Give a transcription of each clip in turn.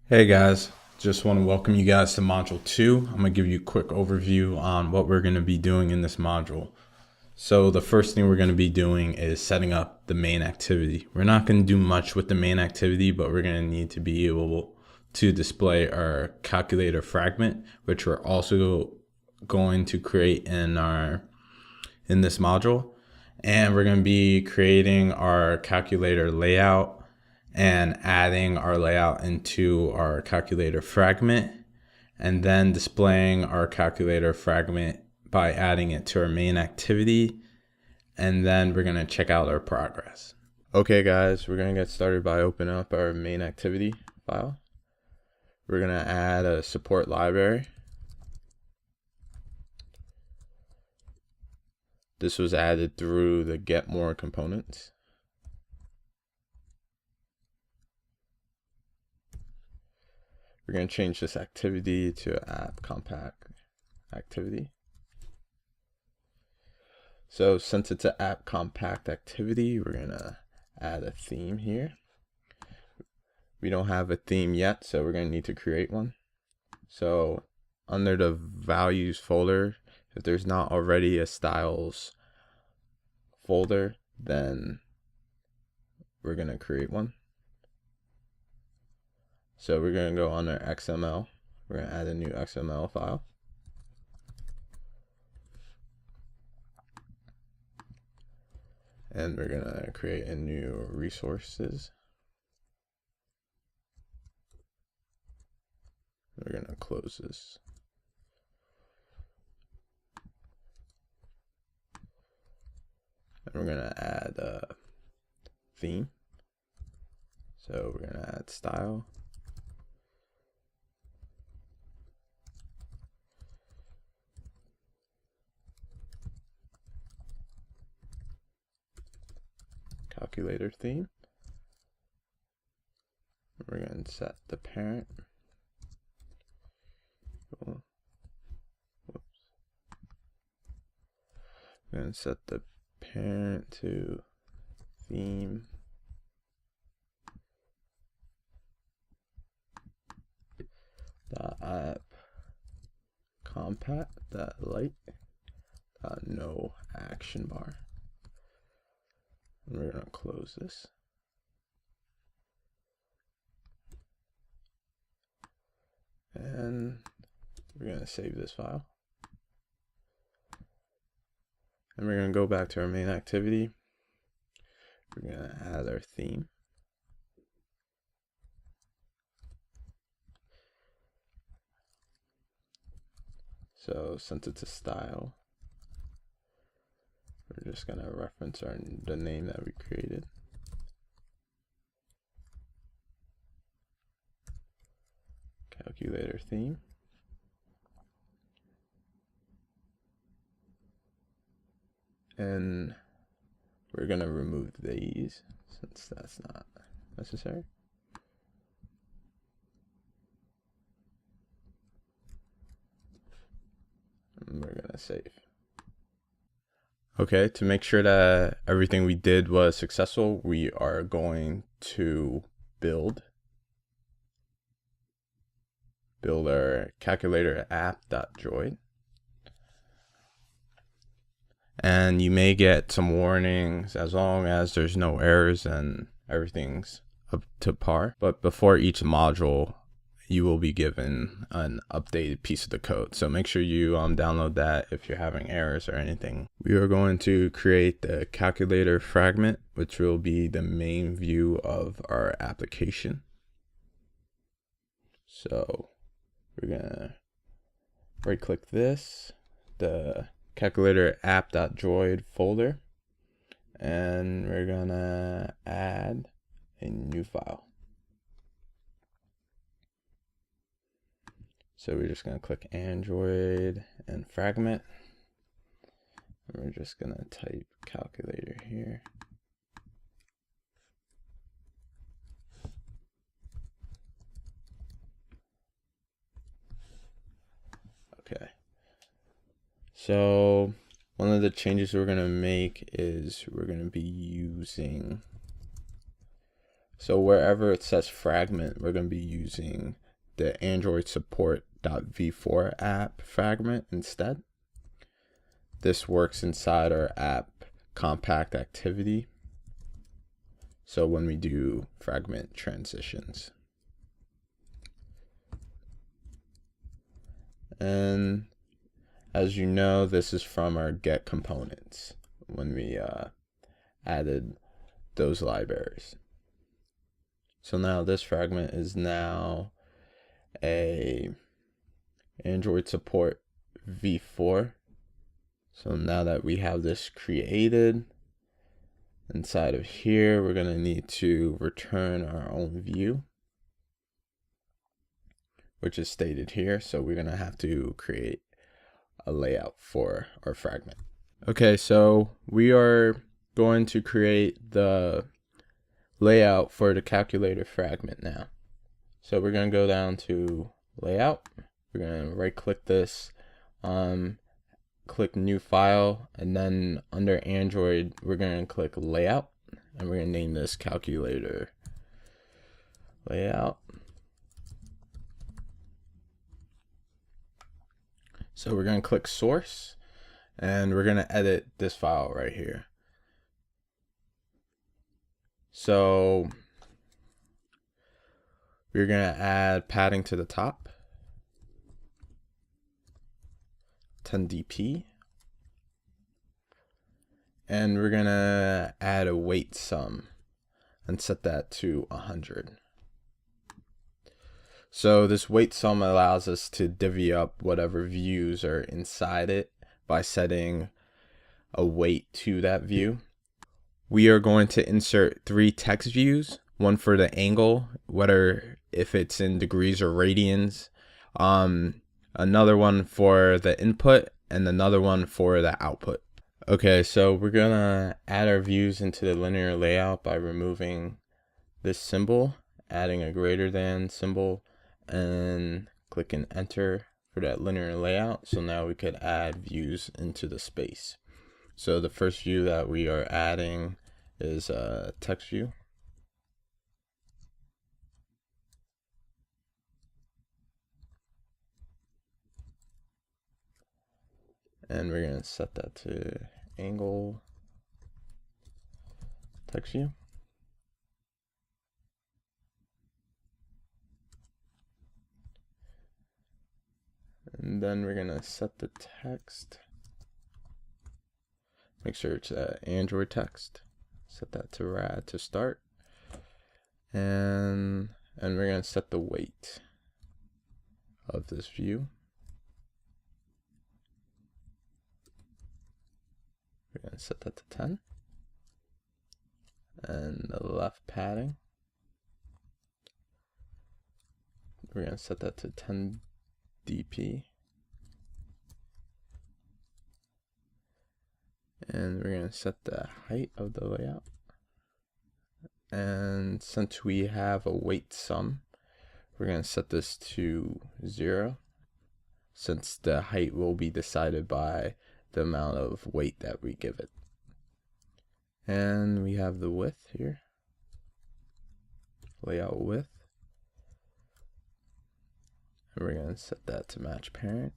Hey guys, just want to welcome you guys to Module 2. I'm going to give you a quick overview on what we're going to be doing in this module. So the first thing we're going to be doing is setting up the main activity. We're not going to do much with the main activity, but we're going to need to be able to display our calculator fragment, which we're also going to create in this module. And we're going to be creating our calculator layout and adding our layout into our calculator fragment, and then displaying our calculator fragment by adding it to our main activity. And then we're going to check out our progress. Okay guys, we're going to get started by opening up our main activity file. We're going to add a support library. This was added through the get more components. We're going to change this activity to app compact activity. So since it's an app compact activity, we're going to add a theme here. We don't have a theme yet, so we're going to need to create one. So under the values folder, if there's not already a styles folder, then we're going to create one. So we're going to go under XML. We're going to add a new XML file. And we're going to create a new resources. We're going to close this. And we're going to add a theme. So we're going to add style. Calculator theme. We're going to set the parent. Whoops. We're going to set the parent to theme. App compact light no action bar. And we're going to close this. And we're going to save this file. And we're going to go back to our main activity. We're going to add our theme. So since it's a style, we're just going to reference the name that we created. Calculator theme. And we're going to remove these since that's not necessary. And we're going to save. Okay, to make sure that everything we did was successful, we are going to build our calculator app.droid. And you may get some warnings as long as there's no errors and everything's up to par. But before each module, you will be given an updated piece of the code. So make sure you download that if you're having errors or anything. We are going to create the calculator fragment, which will be the main view of our application. So we're gonna right click this, the calculator app.droid folder, and we're gonna add a new file. So we're just gonna click Android and fragment. And we're just gonna type calculator here. Okay. So one of the changes we're going to make is we're going to be using So wherever it says fragment, we're going to be using the Android support.v4 app fragment instead. This works inside our app compact activity. So when we do fragment transitions. And as you know, this is from our get components when we added those libraries. So now this fragment is now a Android support v4. So now that we have this created, inside of here, we're going to need to return our own view, which is stated here. So we're going to have to create a layout for our fragment. Okay, so we are going to create the layout for the calculator fragment now. So we're going to go down to layout. We're going to right click this, click new file, and then under Android we're going to click layout, and we're going to name this calculator layout. So we're going to click source, and we're going to edit this file right here. So we're going to add padding to the top, 10 dp, and we're going to add a weight sum and set that to 100. So this weight sum allows us to divvy up whatever views are inside it by setting a weight to that view. We are going to insert 3 text views, one for the angle, whether if it's in degrees or radians, another one for the input, and another one for the output. Okay, so we're gonna add our views into the linear layout by removing this symbol, adding a greater than symbol, and clicking enter for that linear layout. So now we could add views into the space. So the first view that we are adding is a text view. And we're going to set that to angle text view. And then we're going to set the text. Make sure it's Android text. Set that to rad to start. And we're going to set the weight of this view. We're going to set that to 10. And the left padding, we're going to set that to 10 dp. And we're going to set the height of the layout. And since we have a weight sum, we're going to set this to 0, since the height will be decided by the amount of weight that we give it. And we have the width here, layout width. And we're going to set that to match parent.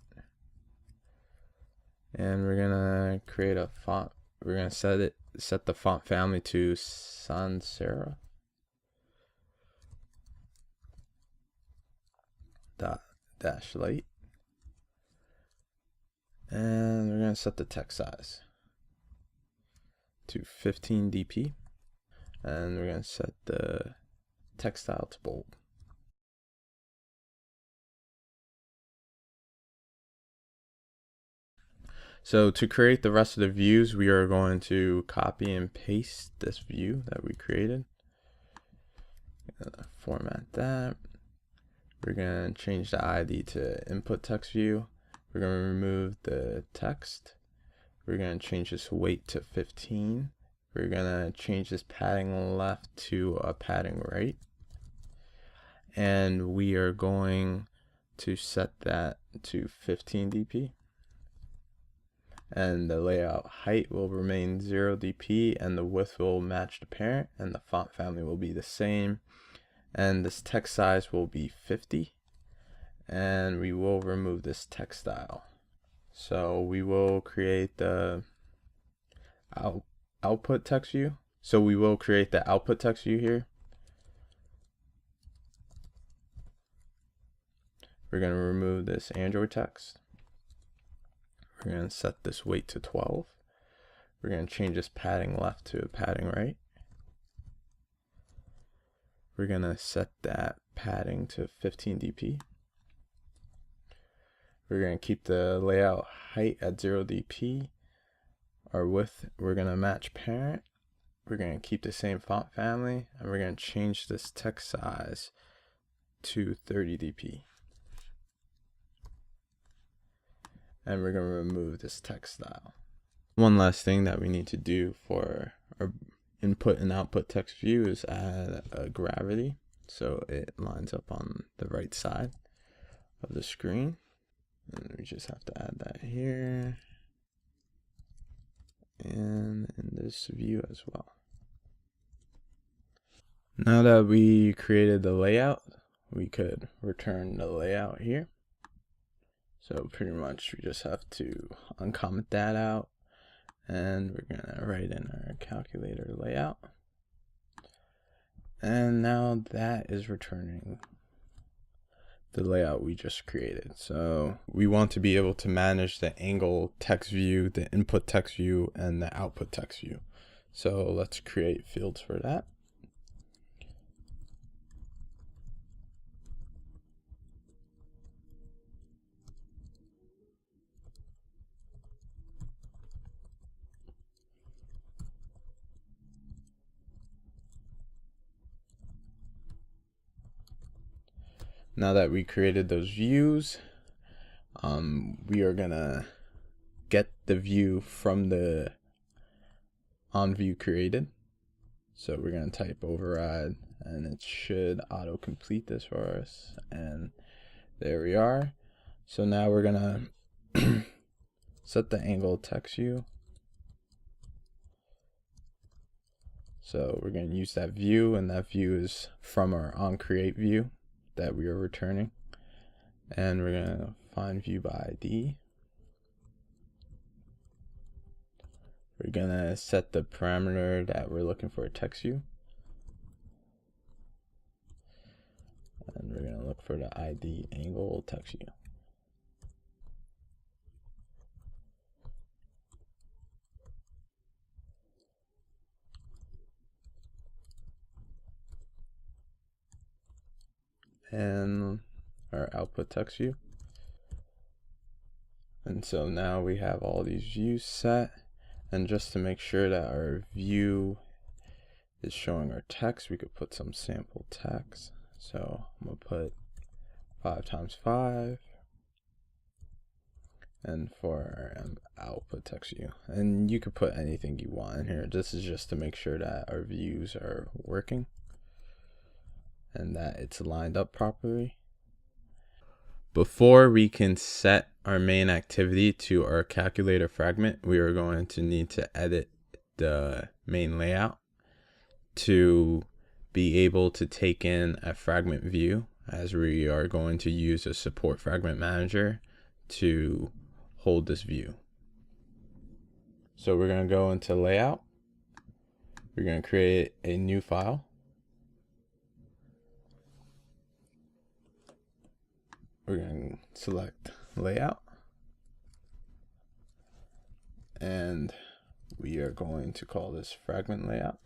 And we're going to create a font. We're going to set the font family to sans serif. Dash light. And we're going to set the text size to 15 dp. And we're going to set the text style to bold. So to create the rest of the views, we are going to copy and paste this view that we created. Format that. We're going to change the ID to input text view. We're going to remove the text. We're going to change this weight to 15. We're going to change this padding left to a padding right. And we are going to set that to 15 dp. And the layout height will remain 0 dp, and the width will match the parent, and the font family will be the same, and this text size will be 50, and we will remove this text style. So we will create the output text view. So we will create the output text view here. We're going to remove this Android text. We're going to set this weight to 12. We're going to change this padding left to padding right. We're going to set that padding to 15 dp. We're going to keep the layout height at 0 dp. Our width, we're going to match parent. We're going to keep the same font family, and we're going to change this text size to 30 dp. And we're going to remove this text style. One last thing that we need to do for our input and output text view is add a gravity so it lines up on the right side of the screen. And we just have to add that here and in this view as well. Now that we created the layout, we could return the layout here. So pretty much we just have to uncomment that out, and we're gonna write in our calculator layout. And now that is returning the layout we just created. So we want to be able to manage the angle text view, the input text view, and the output text view. So let's create fields for that. Now that we created those views, we are gonna get the view from the onView created. So we're gonna type override, and it should auto-complete this for us. And there we are. So now we're gonna set the angle text view. So we're gonna use that view, and that view is from our onCreate view that we are returning. And we're gonna find view by ID. We're gonna set the parameter that we're looking for a text view. And we're gonna look for the ID angle text view. And our output text view. And so now we have all these views set, and just to make sure that our view is showing our text, we could put some sample text. So I'm gonna put 5 times 5, and for our output text view, and you could put anything you want in here. This is just to make sure that our views are working and that it's lined up properly. Before we can set our main activity to our calculator fragment, we are going to need to edit the main layout to be able to take in a fragment view, as we are going to use a support fragment manager to hold this view. So we're going to go into layout. We're going to create a new file. We're going to select layout, and we are going to call this fragment layout.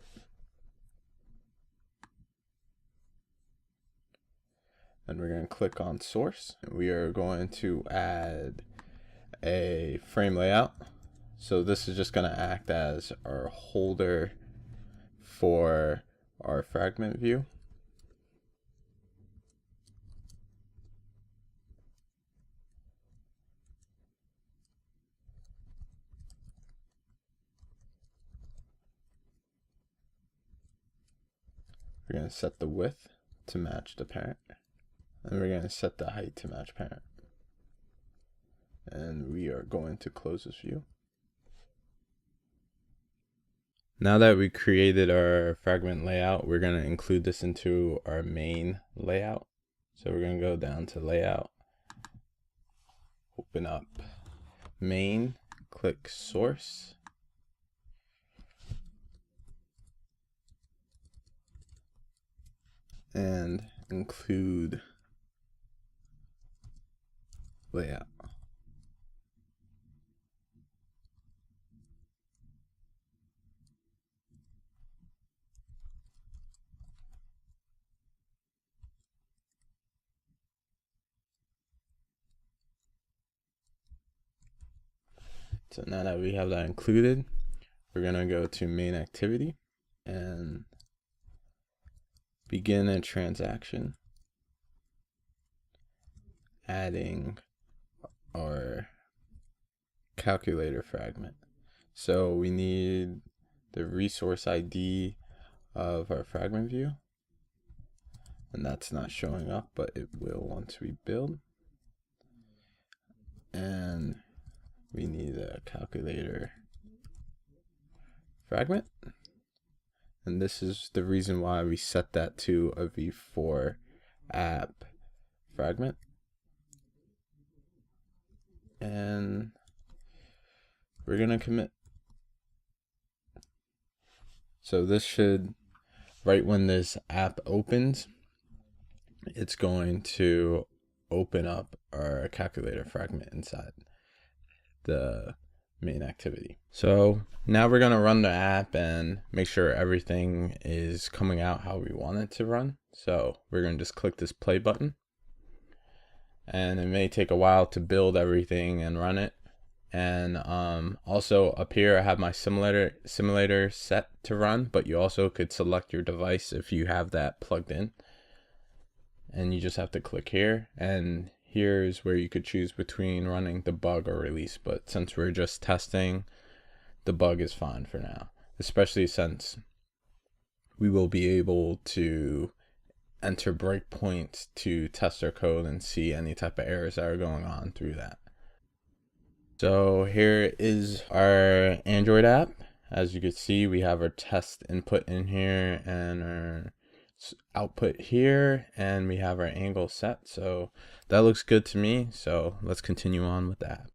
And we're going to click on source. We are going to add a frame layout. So this is just going to act as our holder for our fragment view. We're going to set the width to match the parent, and we're going to set the height to match parent. And we are going to close this view. Now that we created our fragment layout, we're going to include this into our main layout. So we're going to go down to layout, open up main, click source, and include layout. So now that we have that included, we're going to go to MainActivity and begin a transaction, adding our calculator fragment. So we need the resource ID of our fragment view, and that's not showing up, but it will once we build. And we need a calculator fragment, and this is the reason why we set that to a v4 app fragment. And we're gonna commit. So this should, right when this app opens, it's going to open up our calculator fragment inside the main activity. So now we're gonna run the app and make sure everything is coming out how we want it to run. So we're gonna just click this play button, and it may take a while to build everything and run it. And also up here I have my simulator set to run, but you also could select your device if you have that plugged in, and you just have to click here, and here's where you could choose between running debug or release. But since we're just testing, debug is fine for now, especially since we will be able to enter breakpoints to test our code and see any type of errors that are going on through that. So here is our Android app. As you can see, we have our test input in here and our output here, and we have our angle set. So that looks good to me. So let's continue on with that.